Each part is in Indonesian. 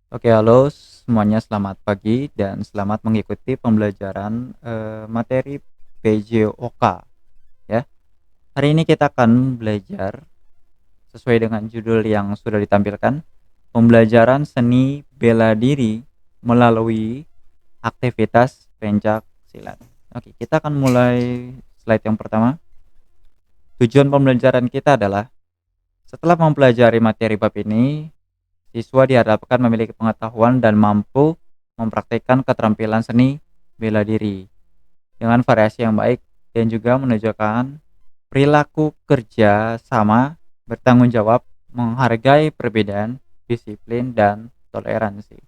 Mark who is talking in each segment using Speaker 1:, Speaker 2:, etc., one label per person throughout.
Speaker 1: Oke, halo semuanya, selamat pagi dan selamat mengikuti pembelajaran materi PJOK ya. Hari ini kita akan belajar sesuai dengan judul yang sudah ditampilkan, pembelajaran seni bela diri melalui aktivitas pencak silat. Oke, kita akan mulai slide yang pertama. Tujuan pembelajaran kita adalah setelah mempelajari materi bab ini, siswa diharapkan memiliki pengetahuan dan mampu mempraktikkan keterampilan seni bela diri dengan variasi yang baik dan juga menunjukkan perilaku kerja sama, bertanggung jawab, menghargai perbedaan, disiplin, dan toleransi.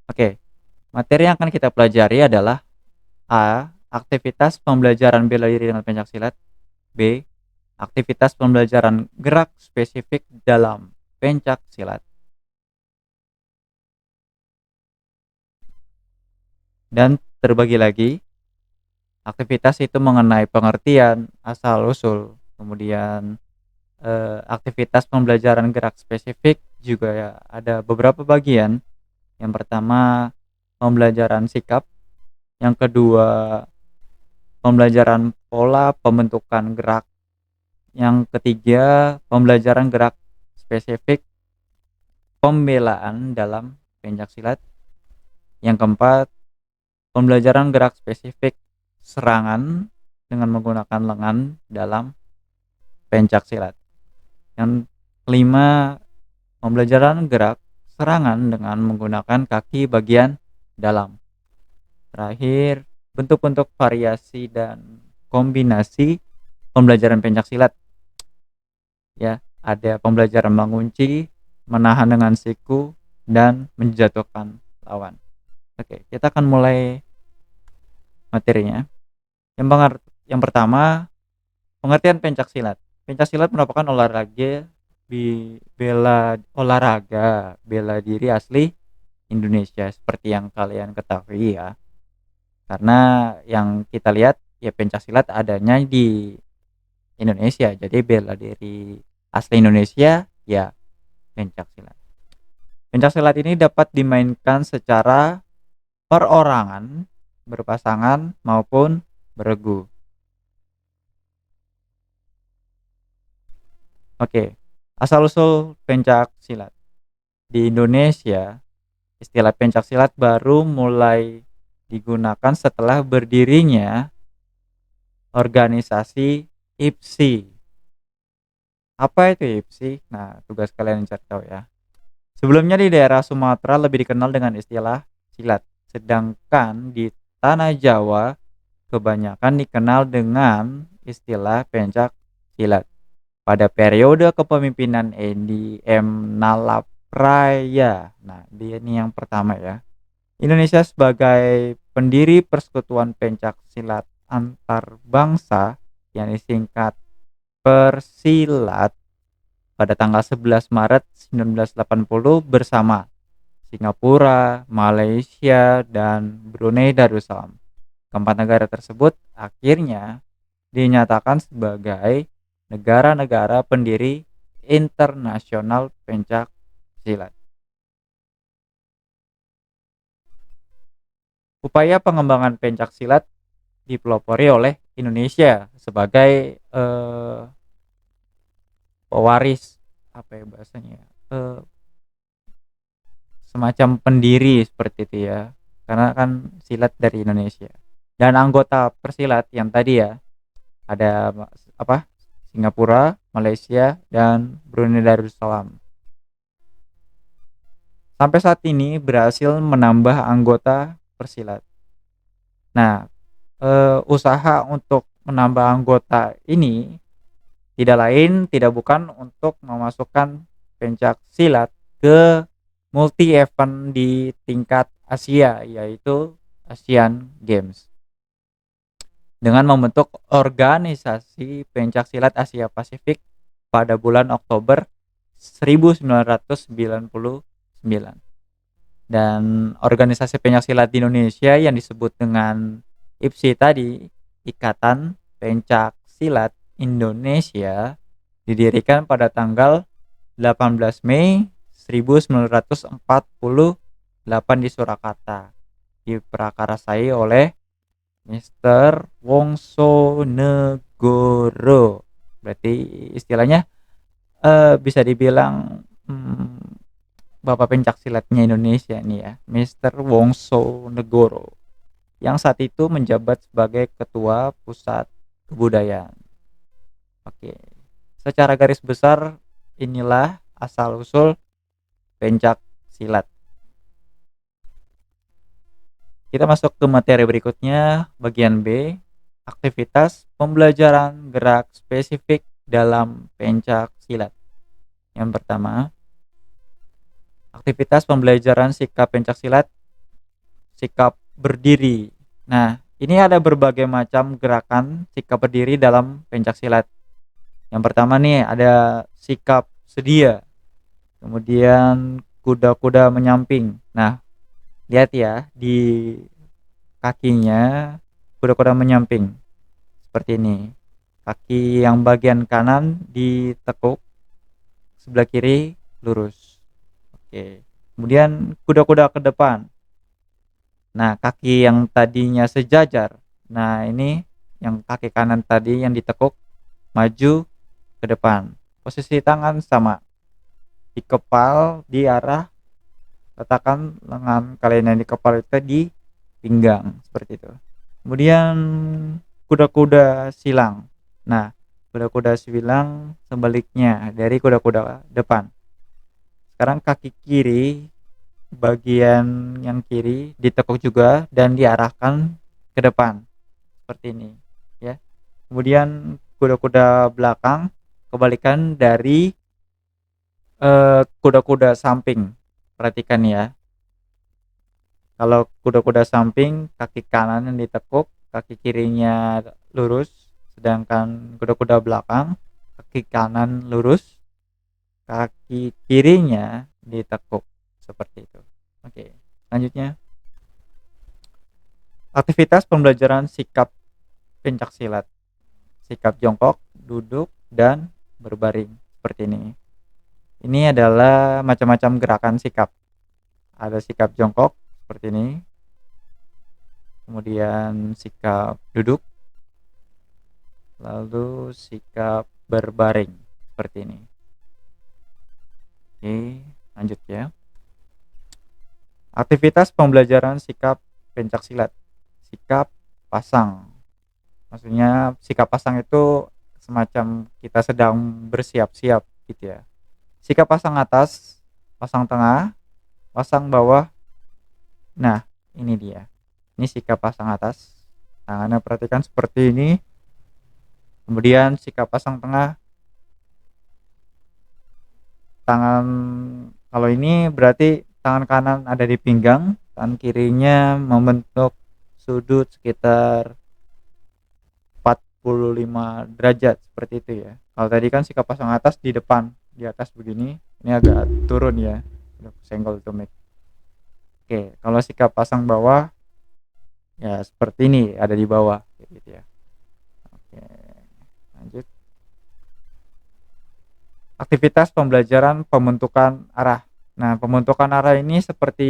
Speaker 1: Oke, materi yang akan kita pelajari adalah A. Aktivitas pembelajaran bela diri dengan pencaksilat. B. Aktivitas pembelajaran gerak spesifik dalam pencak silat. Dan terbagi lagi, aktivitas itu mengenai pengertian, asal-usul, kemudian aktivitas pembelajaran gerak spesifik juga ya, ada beberapa bagian. Yang pertama, pembelajaran sikap, yang kedua, pembelajaran pola pembentukan gerak, yang ketiga, pembelajaran gerak spesifik pembelaan dalam pencak silat, yang keempat, pembelajaran gerak spesifik serangan dengan menggunakan lengan dalam pencak silat. Yang kelima, pembelajaran gerak serangan dengan menggunakan kaki bagian dalam. Terakhir, bentuk-bentuk variasi dan kombinasi pembelajaran pencak silat. Ya, ada pembelajaran mengunci, menahan dengan siku, dan menjatuhkan lawan. Oke, kita akan mulai materinya. Yang pertama, pengertian pencak silat. Pencak silat merupakan olahraga bela diri asli Indonesia seperti yang kalian ketahui ya. Karena yang kita lihat ya pencak silat adanya di Indonesia. Jadi bela diri asli Indonesia ya pencak silat. Pencak silat ini dapat dimainkan secara perorangan, berpasangan maupun beregu. Oke, asal-usul pencak silat. Di Indonesia, istilah pencak silat baru mulai digunakan setelah berdirinya organisasi IPSI. Apa itu IPSI? Nah, tugas kalian cari tahu ya. Sebelumnya di daerah Sumatera lebih dikenal dengan istilah silat, sedangkan di tanah Jawa kebanyakan dikenal dengan istilah pencak silat. Pada periode kepemimpinan Edi M. Nalapraya. Nah, dia ini yang pertama ya. Indonesia sebagai pendiri Persekutuan Pencak Silat Antar Bangsa yang disingkat Persilat pada tanggal 11 Maret 1980 bersama Singapura, Malaysia, dan Brunei Darussalam. Keempat negara tersebut akhirnya dinyatakan sebagai negara-negara pendiri internasional pencak silat. Upaya pengembangan pencak silat dipelopori oleh Indonesia sebagai pewaris, apa ya bahasanya, semacam pendiri seperti itu ya, karena kan silat dari Indonesia. Dan anggota persilat yang tadi ya, ada apa, Singapura, Malaysia, dan Brunei Darussalam. Sampai saat ini berhasil menambah anggota persilat. Nah, usaha untuk menambah anggota ini tidak lain tidak bukan untuk memasukkan pencak silat ke multi event di tingkat Asia, yaitu Asian Games, dengan membentuk organisasi pencak silat Asia Pasifik pada bulan Oktober 1999. Dan organisasi pencak silat di Indonesia yang disebut dengan IPSI tadi, Ikatan Pencak Silat Indonesia, didirikan pada tanggal 18 Mei 1948 di Surakarta, diprakarasai oleh Mister Wongsonegoro. Berarti istilahnya bisa dibilang bapak pencak silatnya Indonesia nih ya, Mister Wongsonegoro, yang saat itu menjabat sebagai Ketua Pusat Kebudayaan. Oke, secara garis besar inilah asal-usul pencak silat. Kita masuk ke materi berikutnya, bagian B, aktivitas pembelajaran gerak spesifik dalam pencak silat. Yang pertama, aktivitas pembelajaran sikap pencak silat, sikap berdiri. Nah, ini ada berbagai macam gerakan sikap berdiri dalam pencak silat. Yang pertama nih ada sikap sedia, kemudian kuda-kuda menyamping. Nah, lihat ya di kakinya kuda-kuda menyamping seperti ini. Kaki yang bagian kanan ditekuk, sebelah kiri lurus. Oke. Kemudian kuda-kuda ke depan. Nah, kaki yang tadinya sejajar. Nah, ini yang kaki kanan tadi yang ditekuk maju ke depan. Posisi tangan sama. Dikepal di arah, letakkan lengan kalian yang di kepala itu di pinggang seperti itu. Kemudian kuda-kuda silang. Nah, kuda-kuda silang sebaliknya dari kuda-kuda depan. Sekarang kaki kiri, bagian yang kiri ditekuk juga dan diarahkan ke depan seperti ini ya. Kemudian kuda-kuda belakang kebalikan dari kuda-kuda samping. Perhatikan ya, kalau kuda-kuda samping kaki kanan yang ditekuk, kaki kirinya lurus, sedangkan kuda-kuda belakang kaki kanan lurus, kaki kirinya ditekuk seperti itu. Oke, selanjutnya aktivitas pembelajaran sikap pencak silat, sikap jongkok, duduk, dan berbaring seperti ini. Ini adalah macam-macam gerakan sikap. Ada sikap jongkok seperti ini, kemudian sikap duduk, lalu sikap berbaring seperti ini. Oke, lanjut ya. Aktivitas pembelajaran sikap pencak silat, sikap pasang. Maksudnya sikap pasang itu semacam kita sedang bersiap-siap gitu ya. Sikap pasang atas, pasang tengah, pasang bawah. Nah, ini dia. Ini sikap pasang atas. Tangannya perhatikan seperti ini. Kemudian sikap pasang tengah. Tangan kalau ini berarti tangan kanan ada di pinggang, tangan kirinya membentuk sudut sekitar 45 derajat seperti itu ya. Kalau tadi kan sikap pasang atas di depan, di atas begini, ini agak turun ya. Senggol tuh mic. Oke, kalau sikap pasang bawah ya seperti ini, ada di bawah gitu ya. Oke, lanjut. Aktivitas pembelajaran pembentukan arah. Nah, pembentukan arah ini seperti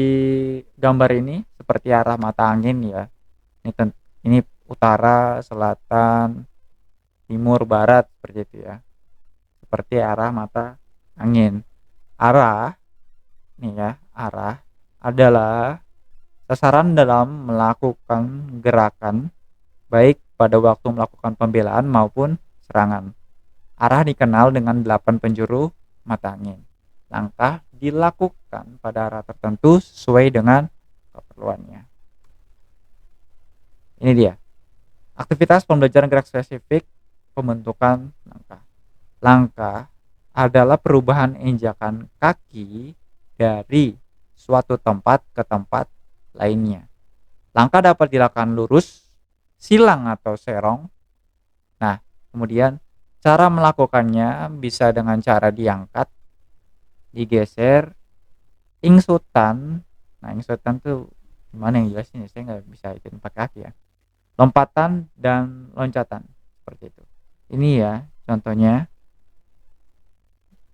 Speaker 1: gambar ini, seperti arah mata angin ya. Ini utara, selatan, timur, barat seperti itu ya. Seperti arah mata angin. Arah nih ya, arah adalah sasaran dalam melakukan gerakan baik pada waktu melakukan pembelaan maupun serangan. Arah dikenal dengan 8 penjuru mata angin. Langkah dilakukan pada arah tertentu sesuai dengan keperluannya. Ini dia. Aktivitas pembelajaran gerak spesifik pembentukan langkah. Langkah adalah perubahan injakan kaki dari suatu tempat ke tempat lainnya. Langkah dapat dilakukan lurus, silang atau serong. Nah, kemudian cara melakukannya bisa dengan cara diangkat, digeser, ingsutan. Nah, ingsutan tuh gimana yang jelasin? Saya nggak bisa itu pakai kaki ya. Lompatan dan loncatan seperti itu. Ini ya contohnya.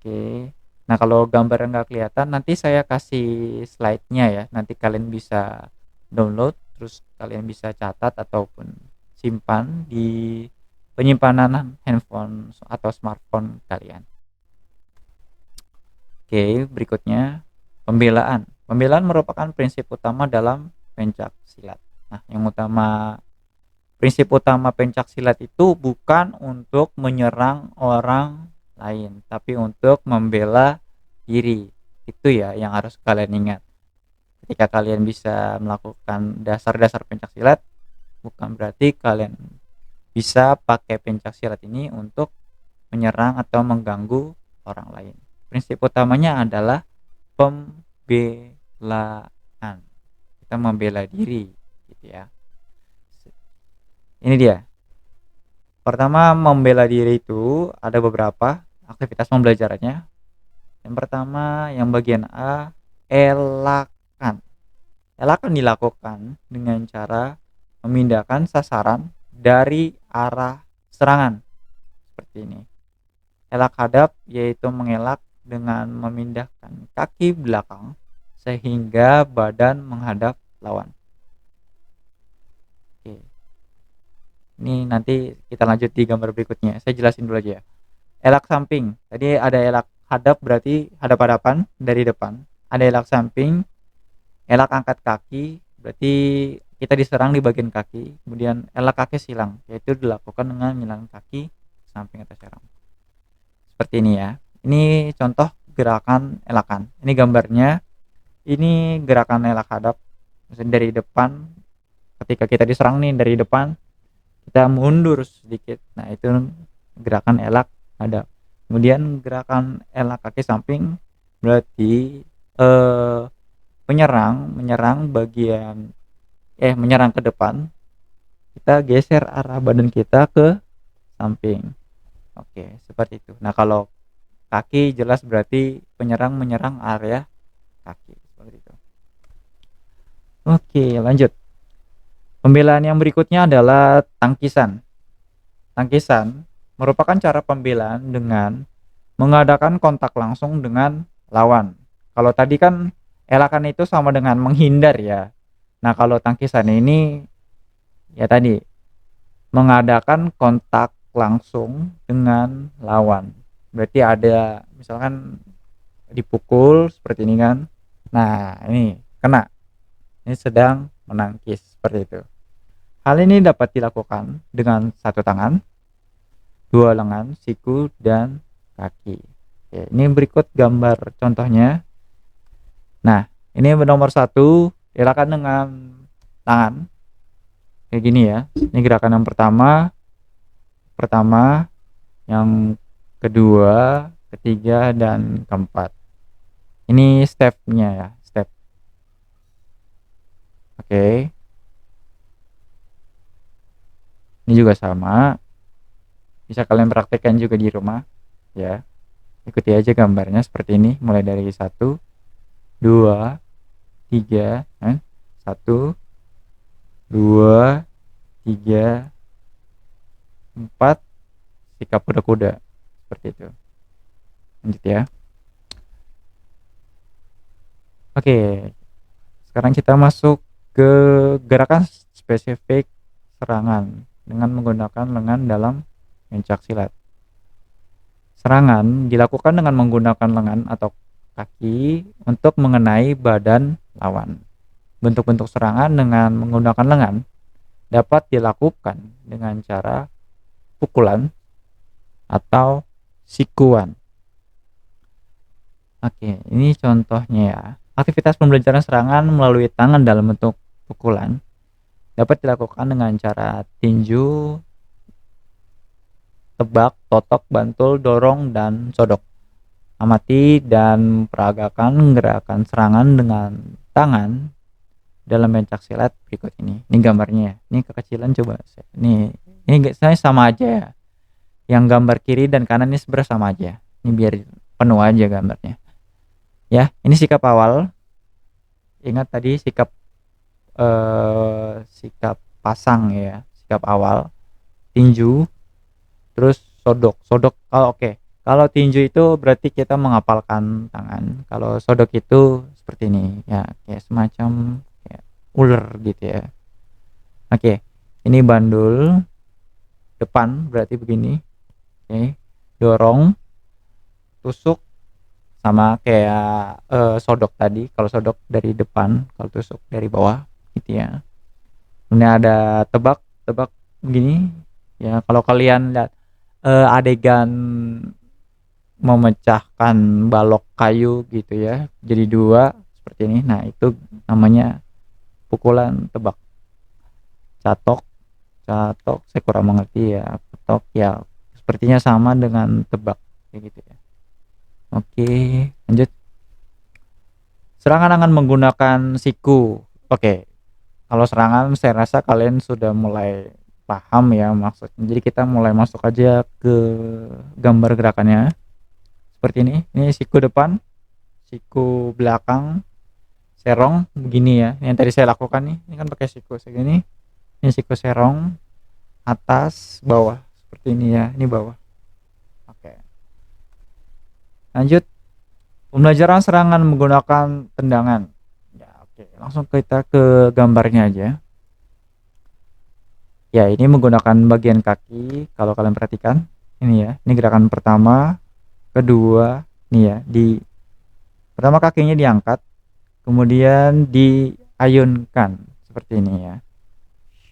Speaker 1: Oke. Nah, kalau gambar nggak kelihatan nanti saya kasih slide-nya ya. Nanti kalian bisa download, terus kalian bisa catat ataupun simpan di penyimpanan handphone atau smartphone kalian. Oke, berikutnya pembelaan. Pembelaan merupakan prinsip utama dalam pencak silat. Nah, yang utama prinsip utama pencak silat itu bukan untuk menyerang orang lain, tapi untuk membela diri. Itu ya yang harus kalian ingat. Ketika kalian bisa melakukan dasar-dasar pencak silat, bukan berarti kalian bisa pakai pencak silat ini untuk menyerang atau mengganggu orang lain. Prinsip utamanya adalah pembelaan. Kita membela diri gitu ya. Ini dia. Pertama, membela diri itu ada beberapa aktivitas pembelajarannya. Yang pertama, yang bagian A, elakan. Elakan dilakukan dengan cara memindahkan sasaran dari arah serangan. Seperti ini. Elak hadap yaitu mengelak dengan memindahkan kaki belakang sehingga badan menghadap lawan. Oke. Ini nanti kita lanjut di gambar berikutnya. Saya jelasin dulu aja ya. Elak samping. Tadi ada elak hadap berarti hadap-hadapan dari depan. Ada elak samping, elak angkat kaki berarti kita diserang di bagian kaki. Kemudian elak kaki silang yaitu dilakukan dengan menyilangkan kaki samping atau serang. Seperti ini ya. Ini contoh gerakan elakan. Ini gambarnya. Ini gerakan elak hadap. Maksudnya dari depan, ketika kita diserang nih dari depan, kita mundur sedikit. Nah, itu gerakan elak hadap. Kemudian gerakan elak kaki samping berarti menyerang bagian menyerang ke depan. Kita geser arah badan kita ke samping. Oke, seperti itu. Nah, kalau kaki jelas berarti menyerang area kaki seperti itu. Oke, lanjut. Pembelaan yang berikutnya adalah tangkisan. Tangkisan merupakan cara pembelaan dengan mengadakan kontak langsung dengan lawan. Kalau tadi kan elakan itu sama dengan menghindar ya. Nah, kalau tangkisan ini ya tadi mengadakan kontak langsung dengan lawan. Berarti ada misalkan dipukul seperti ini kan. Nah, ini kena. Ini sedang menangkis seperti itu. Hal ini dapat dilakukan dengan satu tangan, dua lengan, siku, dan kaki. Oke, ini berikut gambar contohnya. Nah, ini nomor 1, gerakan dengan tangan. Kayak gini ya. Ini gerakan yang pertama, yang kedua, ketiga, dan keempat. Ini stepnya ya, step. Oke. Ini juga sama. Bisa kalian praktekkan juga di rumah ya. Ikuti aja gambarnya seperti ini, mulai dari 1, 2, 3, 1, 2, 3, 4, sikap kuda-kuda seperti itu. Lanjut ya. Oke, sekarang kita masuk ke gerakan spesifik serangan dengan menggunakan lengan dalam pencak silat. Serangan dilakukan dengan menggunakan lengan atau kaki untuk mengenai badan lawan. Bentuk-bentuk serangan dengan menggunakan lengan dapat dilakukan dengan cara pukulan atau sikuan. Oke, ini contohnya ya. Aktivitas pembelajaran serangan melalui tangan dalam bentuk pukulan dapat dilakukan dengan cara tinju, tebak, totok, bantul, dorong, dan sodok. Amati dan peragakan gerakan serangan dengan tangan dalam pencak silat berikut ini. Ini gambarnya ya. Ini kekecilan coba. Ini saya sama aja ya. Yang gambar kiri dan kanan ini sebenarnya sama aja. Ini biar penuh aja gambarnya. Ya, ini sikap awal. Ingat tadi sikap pasang ya, sikap awal, tinju, terus sodok. Oke. Kalau tinju itu berarti kita mengapalkan tangan. Kalau sodok itu seperti ini ya, kayak semacam kayak ular gitu ya. Oke, ini bandul depan berarti begini. Oke, dorong, tusuk sama kayak sodok tadi. Kalau sodok dari depan, kalau tusuk dari bawah gitu ya. Ini ada tebak begini ya. Kalau kalian lihat adegan memecahkan balok kayu gitu ya jadi dua seperti ini, nah itu namanya pukulan tebak. Catok, saya kurang mengerti ya. Petok ya sepertinya sama dengan tebak kayak gitu ya. Oke, lanjut. Serangan akan menggunakan siku. Oke, kalau serangan saya rasa kalian sudah mulai paham ya maksudnya. Jadi kita mulai masuk aja ke gambar gerakannya. Seperti ini siku depan, siku belakang, serong begini ya. Yang tadi saya lakukan nih, ini kan pakai siku segini. Ini siku serong, atas, bawah. Seperti ini ya, ini bawah. Oke. Lanjut. Pembelajaran serangan menggunakan tendangan. Ya, oke. Langsung kita ke gambarnya aja. Ya, ini menggunakan bagian kaki. Kalau kalian perhatikan, ini ya. Ini gerakan pertama, kedua, nih ya. Pertama kakinya diangkat, kemudian diayunkan seperti ini ya.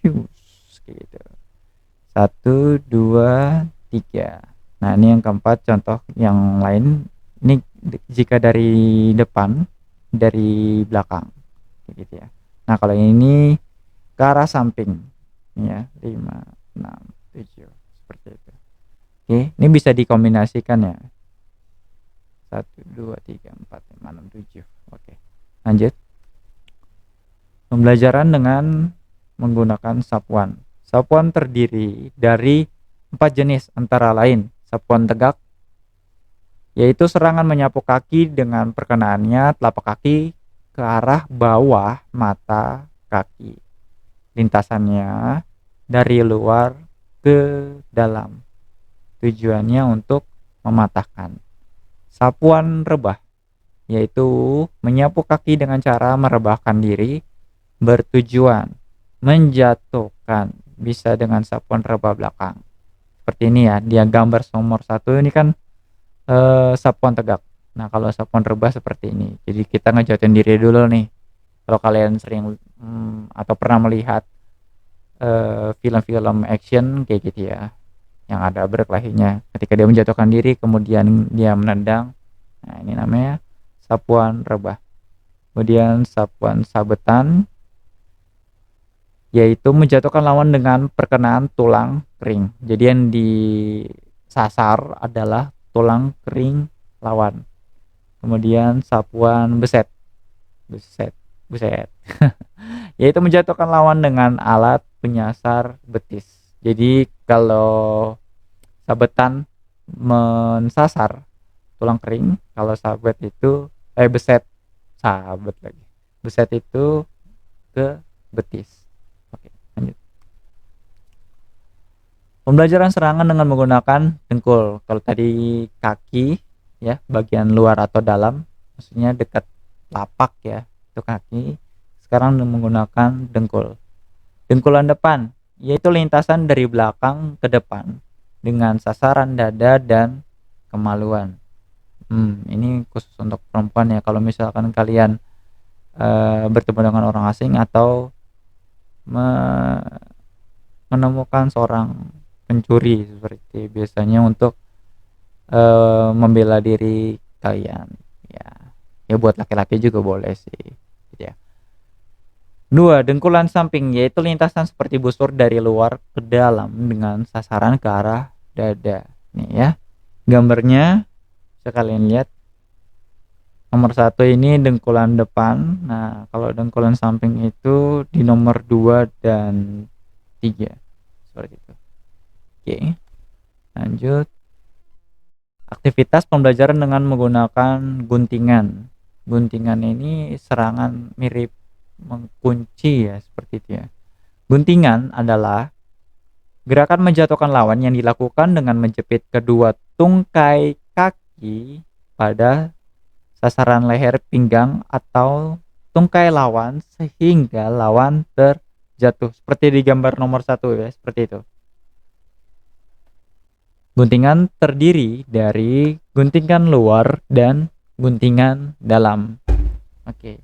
Speaker 1: Gitu. 1, 2, 3. Nah, ini yang keempat contoh yang lain. Ini jika dari depan, dari belakang gitu ya. Nah, kalau ini ke arah samping ya, 5, 6, 7 seperti itu. Oke, ini bisa dikombinasikan ya. 1, 2, 3, 4, 5, 6, 7. Oke, lanjut. Pembelajaran dengan menggunakan sapuan. Sapuan terdiri dari 4 jenis antara lain sapuan tegak, yaitu serangan menyapu kaki dengan perkenaannya telapak kaki ke arah bawah mata kaki. Lintasannya dari luar ke dalam. Tujuannya untuk mematahkan. Sapuan rebah, yaitu menyapu kaki dengan cara merebahkan diri, bertujuan menjatuhkan, bisa dengan sapuan rebah belakang. Seperti ini ya, dia gambar nomor 1 ini kan sapuan tegak. Nah, kalau sapuan rebah seperti ini. Jadi kita ngejatuhin diri dulu nih. Kalau kalian sering atau pernah melihat film-film action kayak gitu ya, yang ada berkelahinya. Ketika dia menjatuhkan diri, kemudian dia menendang. Nah, ini namanya sapuan rebah. Kemudian sapuan sabetan, yaitu menjatuhkan lawan dengan perkenaan tulang kering. Jadi yang disasar adalah tulang kering lawan. Kemudian sapuan beset, yaitu menjatuhkan lawan dengan alat penyasar betis. Jadi kalau sabetan mensasar tulang kering, kalau sabet itu beset, sabet lagi. Beset itu ke betis. Oke, lanjut. Pembelajaran serangan dengan menggunakan dengkul. Kalau tadi kaki ya, bagian luar atau dalam, maksudnya dekat lapak ya, itu kaki. Sekarang menggunakan dengkul. Dengkulan depan, yaitu lintasan dari belakang ke depan dengan sasaran dada dan kemaluan. Ini khusus untuk perempuan ya. Kalau misalkan kalian bertemu dengan orang asing atau menemukan seorang pencuri, seperti biasanya untuk membela diri kalian ya buat laki-laki juga boleh sih gitu ya. 2. Dengkulan samping, yaitu lintasan seperti busur dari luar ke dalam dengan sasaran ke arah dada. Nih ya, gambarnya sekalian lihat. Nomor 1 ini dengkulan depan. Nah, kalau dengkulan samping itu di nomor 2 dan 3 seperti itu. Oke, lanjut. Aktivitas pembelajaran dengan menggunakan guntingan. Guntingan ini serangan mirip mengunci ya, seperti itu ya. Guntingan adalah gerakan menjatuhkan lawan yang dilakukan dengan menjepit kedua tungkai kaki pada sasaran leher, pinggang, atau tungkai lawan sehingga lawan terjatuh. Seperti di gambar nomor 1 ya, seperti itu. Guntingan terdiri dari guntingan luar dan guntingan dalam. Oke.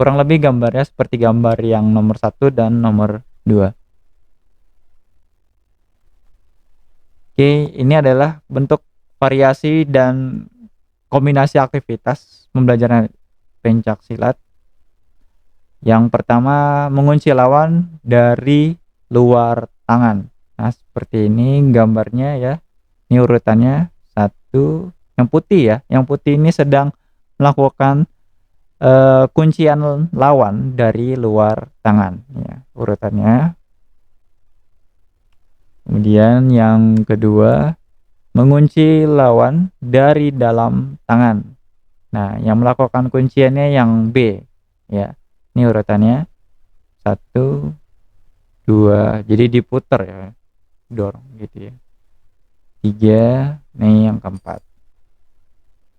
Speaker 1: Kurang lebih gambarnya seperti gambar yang nomor 1 dan nomor 2. Oke, ini adalah bentuk variasi dan kombinasi aktivitas pembelajaran pencak silat. Yang pertama, mengunci lawan dari luar tangan. Nah, seperti ini gambarnya ya. Ini urutannya 1. Yang putih ya. Yang putih ini sedang melakukan kuncian lawan dari luar tangan ya, urutannya. Kemudian yang kedua, mengunci lawan dari dalam tangan. Nah, yang melakukan kunciannya yang B ya. Ini urutannya 1, 2, jadi diputar ya, dorong gitu ya. 3, nih yang keempat.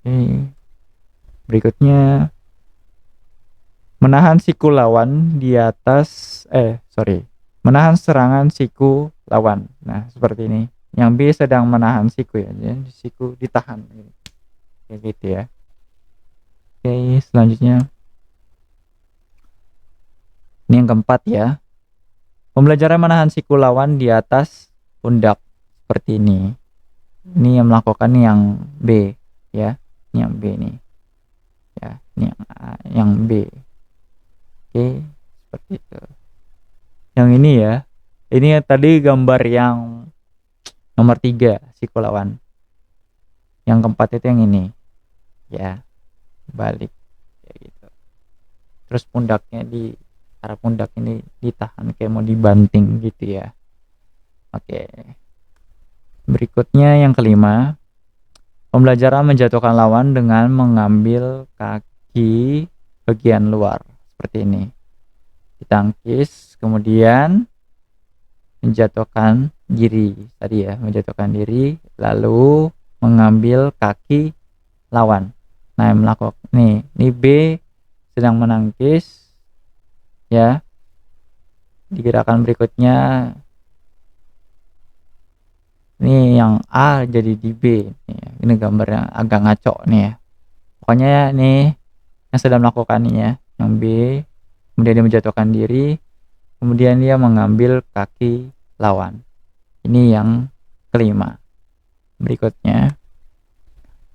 Speaker 1: Oke. Berikutnya, menahan siku lawan di atas menahan serangan siku lawan. Nah, seperti ini. Yang B sedang menahan siku ya. Jadi siku ditahan gitu. Kayak gitu ya. Oke, selanjutnya. Ini yang keempat ya. Pembelajaran menahan siku lawan di atas pundak seperti ini. Ini yang melakukan yang B ya. Ini yang B nih. Ya, ini yang B. Oke, seperti itu. Yang ini ya. Ini tadi gambar yang nomor 3, siku lawan. Yang keempat itu yang ini. Ya, balik kayak gitu. Terus pundaknya di arah pundak ini ditahan kayak mau dibanting gitu ya. Oke. Berikutnya yang kelima, pembelajaran menjatuhkan lawan dengan mengambil kaki bagian luar seperti ini. Ditangkis, kemudian menjatuhkan diri tadi ya, menjatuhkan diri lalu mengambil kaki lawan. Nah, melakukan ini B sedang menangkis ya. Di gerakan berikutnya ini yang A jadi di B. Ini gambar yang agak ngaco nih ya. Pokoknya nih yang sedang melakukan ini ya, yang B, kemudian dia menjatuhkan diri, kemudian dia mengambil kaki lawan. Ini yang kelima. Berikutnya,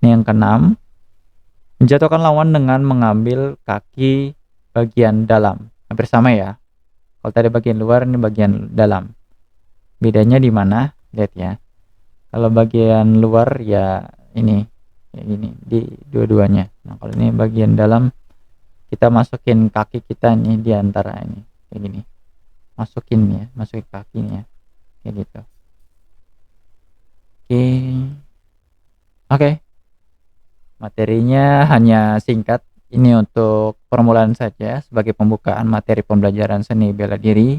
Speaker 1: ini yang keenam, menjatuhkan lawan dengan mengambil kaki bagian dalam. Hampir sama ya. Kalau tadi bagian luar, ini bagian dalam. Bedanya di mana? Lihat ya. Kalau bagian luar ya ini, kayak gini di dua-duanya. Nah, kalau ini bagian dalam, kita masukin kaki kita nih di antara ini, kayak gini. Masukin kakinya, kayak gitu. Oke. Materinya hanya singkat. Ini untuk permulaan saja sebagai pembukaan materi pembelajaran seni bela diri.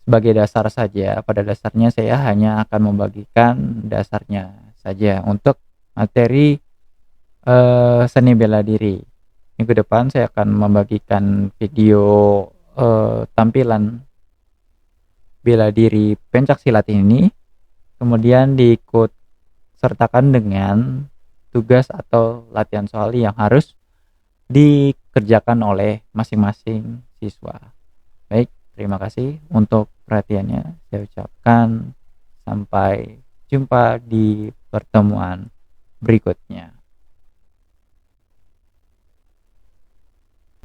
Speaker 1: Sebagai dasar saja, pada dasarnya saya hanya akan membagikan dasarnya saja untuk materi seni bela diri. Minggu depan saya akan membagikan video tampilan bela diri pencak silat ini, kemudian diikut sertakan dengan tugas atau latihan soal yang harus dikerjakan oleh masing-masing siswa. Baik, terima kasih untuk perhatiannya. Saya ucapkan sampai jumpa di pertemuan berikutnya.